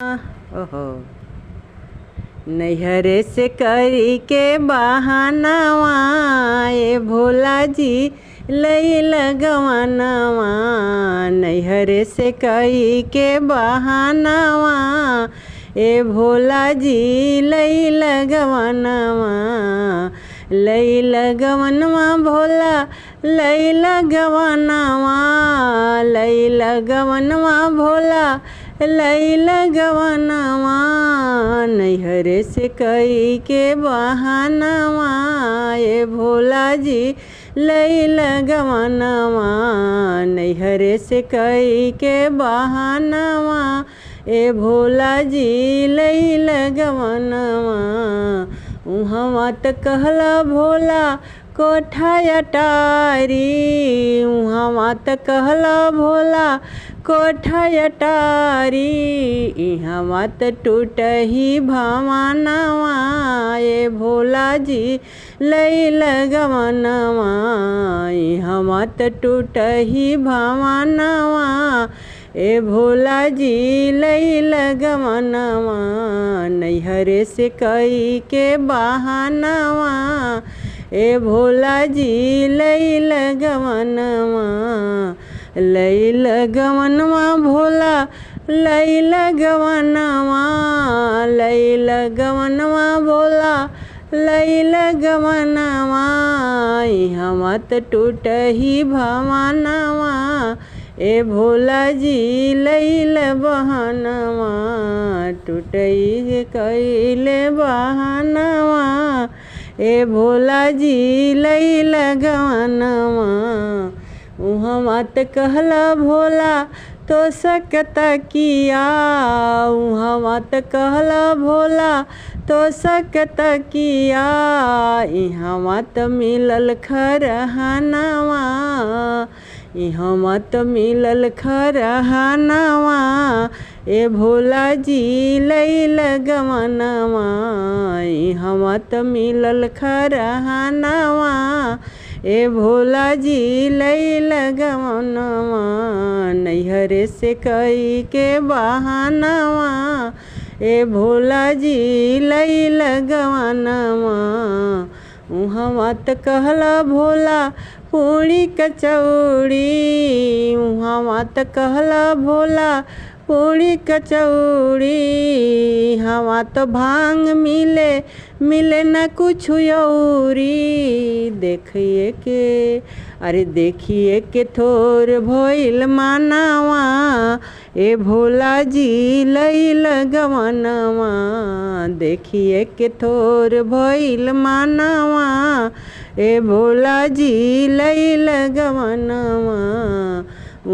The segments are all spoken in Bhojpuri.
ओहो नैहरे से करी के बहानावा ए भोला जी लई गवनवा। नैहरे से करी के बहानावा ए भोला जी लई गवनवा। लई गवनवा भोला लई गवनवा। लई गवनवा भोला लई गवनवा। नैहरे से कई के बहानावा ए भोला जी लई गवनवा। नैहरे से कई के बहानावा ए भोला जी लई गवनवा। उहवा त कहला भोला कोठा अटारी। उहवा त कहला भोला कोठा अटारी। इहवा त टूटही भवनवा ए भोला जी लई गवनवा। इहवा त टूटही भवनवा ए भोला जी लई गवनवा। नैहरे से कई के बहानावा ए भोला जी लई गवनवा। लई गवनवा भोला लई गवनवा। लई गवनवा भोला लई गवनवा। इहवा त टूटही भवनवा ए भोला जी लई बहनवा। टूटही कइले बहनवा ए भोला जी लई गवनवा। उहवा त कहला भोला तो सकत किया। उहवा त कहला भोला तो सकत किया। इहवा त मिलल खरहनवा। इहवा त मिलल खरहनवा ए भोला जी लई गवनवा। इहवा त मिलल खरहनवा ए भोला जी लई गवनवा। नैहरे से कई के बहानावा ए भोला जी लई गवनवा। उहवा त कहला भोला पूड़ी कचौड़ी। उहवा त कहला भोला पूड़ी कचौड़ी। इहवा तो भांग मिले न कुछ औरी। देखिए के अरे देखिए के थोर भइल मानवा ए भोला जी लई गवनवा। देखिए के थोर भइल मानवा ए भोला जी लई गवनवा।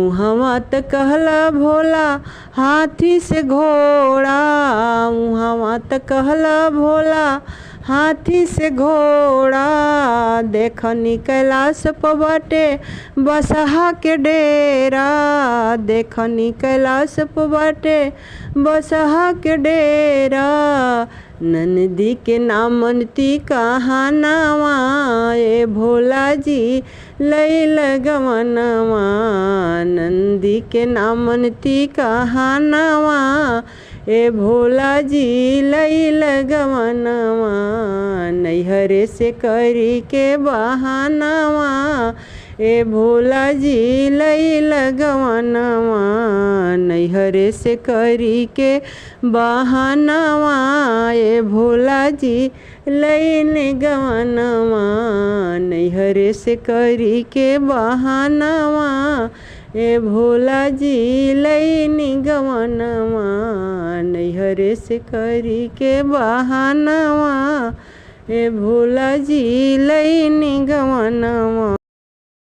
उहवा त कहला भोला हाथी से घोड़ा। उहवा त कहला भोला हाथी से घोड़ा। देखनी कैलाश पर बाटे बसहा के डेरा। देखनी कैलाश पर बाटे बसहा के डेरा। नंदी के नामनती कहानावा ए भोला जी लई गवनवा। नंदी के नामनती कहानावा ए भोला जी लई गवनवा। नैहरे से करी के बहानावा ए भोला जी लई गवनवा। नैहरे से करी के बहानावा ए भोला जी लई गवनवा। नैहरे से करी के बहानावा ए भोला जी लई गवनवा। नैहरे से करी के बहानावा ए भोला जी लई गवनवा।